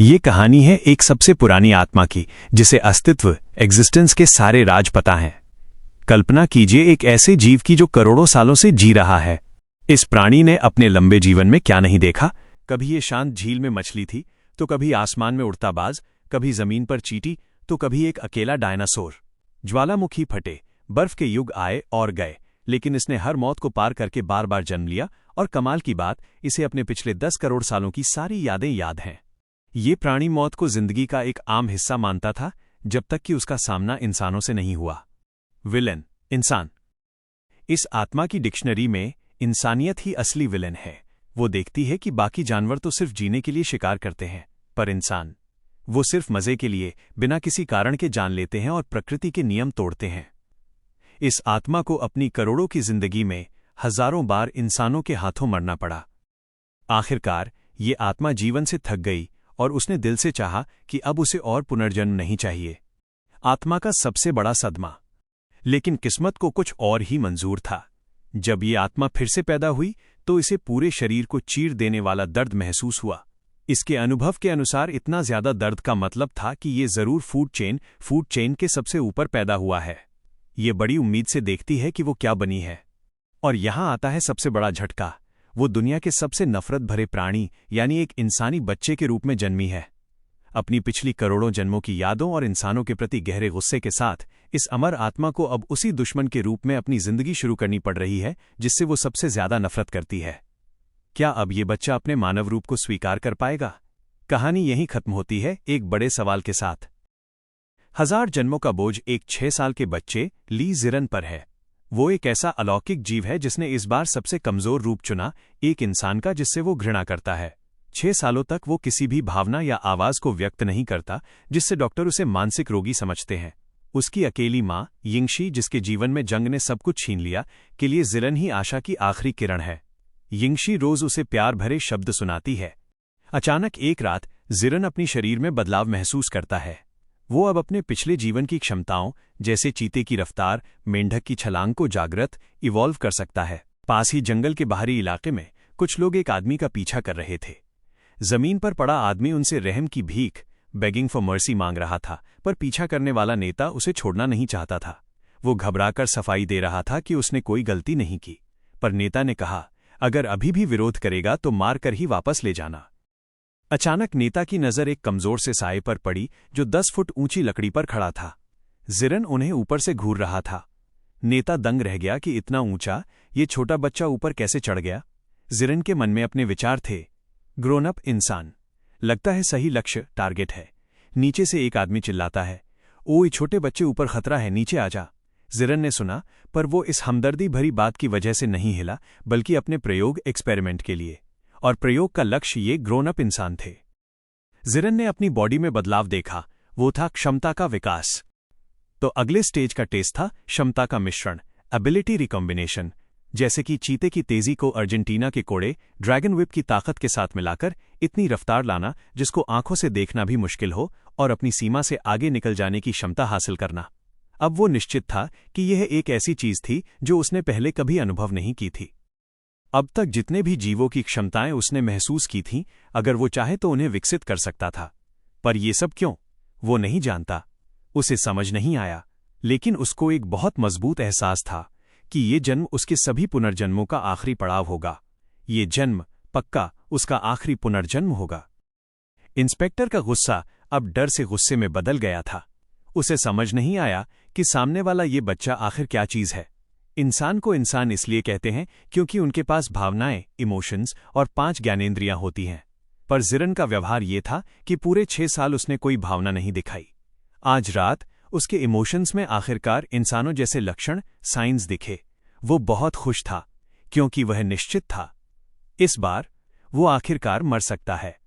ये कहानी है एक सबसे पुरानी आत्मा की, जिसे अस्तित्व एग्जिस्टेंस के सारे राज पता हैं। कल्पना कीजिए एक ऐसे जीव की जो करोड़ों सालों से जी रहा है। इस प्राणी ने अपने लंबे जीवन में क्या नहीं देखा। कभी ये शांत झील में मछली थी, तो कभी आसमान में उड़ता बाज, कभी जमीन पर चींटी, तो कभी एक अकेला डायनासोर। ज्वालामुखी फटे, बर्फ के युग आए और गए, लेकिन इसने हर मौत को पार करके बार बार जन्म लिया। और कमाल की बात, इसे अपने पिछले 10 करोड़ सालों की सारी यादें याद हैं। ये प्राणी मौत को जिंदगी का एक आम हिस्सा मानता था, जब तक कि उसका सामना इंसानों से नहीं हुआ। विलेन, इंसान। इस आत्मा की डिक्शनरी में इंसानियत ही असली विलेन है। वो देखती है कि बाकी जानवर तो सिर्फ जीने के लिए शिकार करते हैं, पर इंसान, वो सिर्फ मजे के लिए बिना किसी कारण के जान लेते हैं और प्रकृति के नियम तोड़ते हैं। इस आत्मा को अपनी करोड़ों की जिंदगी में हजारों बार इंसानों के हाथों मरना पड़ा। आखिरकार ये आत्मा जीवन से थक गई और उसने दिल से चाहा कि अब उसे और पुनर्जन्म नहीं चाहिए। आत्मा का सबसे बड़ा सदमा। लेकिन किस्मत को कुछ और ही मंजूर था। जब ये आत्मा फिर से पैदा हुई तो इसे पूरे शरीर को चीर देने वाला दर्द महसूस हुआ। इसके अनुभव के अनुसार इतना ज्यादा दर्द का मतलब था कि ये जरूर फूड चेन के सबसे ऊपर पैदा हुआ है। ये बड़ी उम्मीद से देखती है कि वो क्या बनी है। और यहां आता है सबसे बड़ा झटका। वो दुनिया के सबसे नफरत भरे प्राणी यानी एक इंसानी बच्चे के रूप में जन्मी है। अपनी पिछली करोड़ों जन्मों की यादों और इंसानों के प्रति गहरे गुस्से के साथ इस अमर आत्मा को अब उसी दुश्मन के रूप में अपनी जिंदगी शुरू करनी पड़ रही है जिससे वो सबसे ज्यादा नफरत करती है। क्या अब ये बच्चा अपने मानव रूप को स्वीकार कर पाएगा? कहानी यहीं खत्म होती है एक बड़े सवाल के साथ। 1000 जन्मों का बोझ एक 6 साल के बच्चे ली जिरन पर है। वो एक ऐसा अलौकिक जीव है जिसने इस बार सबसे कमजोर रूप चुना, एक इंसान का जिससे वो घृणा करता है। 6 सालों तक वो किसी भी भावना या आवाज को व्यक्त नहीं करता, जिससे डॉक्टर उसे मानसिक रोगी समझते हैं। उसकी अकेली माँ यिंगशी, जिसके जीवन में जंग ने सब कुछ छीन लिया, के लिए जिरन ही आशा की आखिरी किरण है। यिंगशी रोज उसे प्यार भरे शब्द सुनाती है। अचानक एक रात जिरन अपनी शरीर में बदलाव महसूस करता है। वो अब अपने पिछले जीवन की क्षमताओं, जैसे चीते की रफ्तार, मेंढक की छलांग को जागृत इवॉल्व कर सकता है। पास ही जंगल के बाहरी इलाके में कुछ लोग एक आदमी का पीछा कर रहे थे। जमीन पर पड़ा आदमी उनसे रहम की भीख, बेगिंग फॉर मर्सी मांग रहा था, पर पीछा करने वाला नेता उसे छोड़ना नहीं चाहता था। वो घबराकर सफाई दे रहा था कि उसने कोई गलती नहीं की, पर नेता ने कहा, अगर अभी भी विरोध करेगा तो मार कर ही वापस ले जाना। अचानक नेता की नजर एक कमजोर से साये पर पड़ी जो 10 फुट ऊंची लकड़ी पर खड़ा था। जिरन उन्हें ऊपर से घूर रहा था। नेता दंग रह गया कि इतना ऊंचा ये छोटा बच्चा ऊपर कैसे चढ़ गया। जिरन के मन में अपने विचार थे। ग्रोन अप इंसान, लगता है सही लक्ष्य टारगेट है। नीचे से एक आदमी चिल्लाता है, ओए छोटे बच्चे, ऊपर खतरा है, नीचे आजा। जिरन ने सुना, पर वो इस हमदर्दी भरी बात की वजह से नहीं हिला, बल्कि अपने प्रयोग एक्सपेरिमेंट के लिए। और प्रयोग का लक्ष्य ये ग्रोन अप इंसान थे। जिरन ने अपनी बॉडी में बदलाव देखा। वो था क्षमता का विकास। तो अगले स्टेज का टेस्ट था क्षमता का मिश्रण, एबिलिटी रिकॉम्बिनेशन। जैसे कि चीते की तेजी को अर्जेंटीना के कोड़े ड्रैगन व्हिप की ताकत के साथ मिलाकर इतनी रफ्तार लाना जिसको आंखों से देखना भी मुश्किल हो, और अपनी सीमा से आगे निकल जाने की क्षमता हासिल करना। अब वो निश्चित था कि यह एक ऐसी चीज थी जो उसने पहले कभी अनुभव नहीं की थी। अब तक जितने भी जीवों की क्षमताएं उसने महसूस की थीं, अगर वो चाहे तो उन्हें विकसित कर सकता था। पर ये सब क्यों? वो नहीं जानता, उसे समझ नहीं आया। लेकिन उसको एक बहुत मजबूत एहसास था कि ये जन्म उसके सभी पुनर्जन्मों का आखिरी पड़ाव होगा। ये जन्म पक्का उसका आखिरी पुनर्जन्म होगा। इंस्पेक्टर का गुस्सा अब डर से गुस्से में बदल गया था। उसे समझ नहीं आया कि सामने वाला ये बच्चा आखिर क्या चीज है। इंसान को इंसान इसलिए कहते हैं क्योंकि उनके पास भावनाएं, इमोशंस और 5 ज्ञानेंद्रियां होती हैं। पर जिरन का व्यवहार ये था कि पूरे 6 साल उसने कोई भावना नहीं दिखाई। आज रात उसके इमोशंस में आखिरकार इंसानों जैसे लक्षण, साइंस दिखे। वो बहुत खुश था क्योंकि वह निश्चित था, इस बार वो आखिरकार मर सकता है।